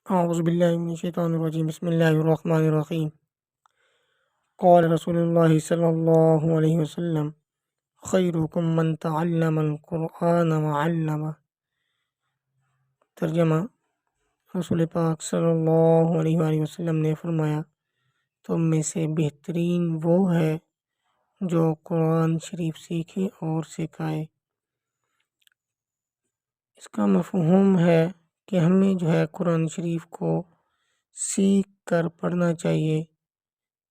اعوذ باللہ من الشیطان الرجیم بسم اللہ الرحمن الرحیم قال رسول اللہ صلی اللہ علیہ وسلم خیرکم من تعلم القرآن وعلمہ۔ ترجمہ: رسول پاک صلی اللہ علیہ وآلہ وسلم نے فرمایا، تم میں سے بہترین وہ ہے جو قرآن شریف سیکھے اور سکھائے۔ اس کا مفہوم ہے کہ ہمیں قرآن شریف کو سیکھ کر پڑھنا چاہیے،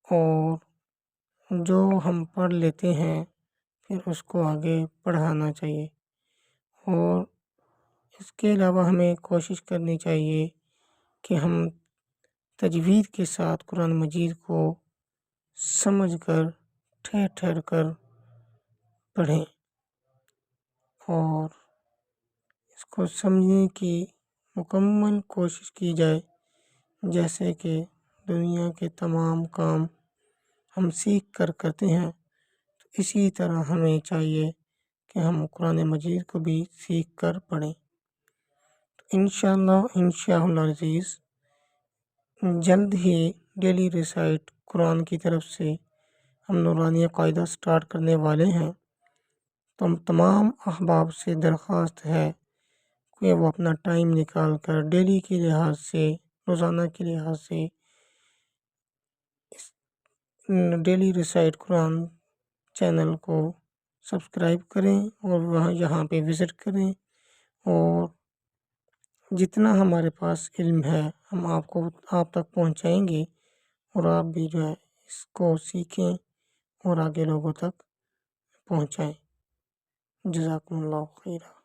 اور جو ہم پڑھ لیتے ہیں پھر اس کو آگے پڑھانا چاہیے، اور اس کے علاوہ ہمیں کوشش کرنی چاہیے کہ ہم تجوید کے ساتھ قرآن مجید کو سمجھ کر ٹھہر ٹھہر کر پڑھیں، اور اس کو سمجھنے کی مکمل کوشش کی جائے، جیسے کہ دنیا کے تمام کام ہم سیکھ کر کرتے ہیں، تو اسی طرح ہمیں چاہیے کہ ہم قرآن مجید کو بھی سیکھ کر پڑھیں۔ تو انشاءاللہ العزیز جلد ہی ڈیلی ریسائٹ قرآن کی طرف سے ہم نورانیہ قاعدہ سٹارٹ کرنے والے ہیں، تو ہم تمام احباب سے درخواست ہے کہ وہ اپنا ٹائم نکال کر ڈیلی کے لحاظ سے، روزانہ کے لحاظ سے ڈیلی ریسائٹ قرآن چینل کو سبسکرائب کریں، اور یہاں پہ وزٹ کریں، اور جتنا ہمارے پاس علم ہے ہم آپ تک پہنچائیں گے، اور آپ بھی اس کو سیکھیں اور آگے لوگوں تک پہنچائیں۔ جزاکم اللہ خیرہ۔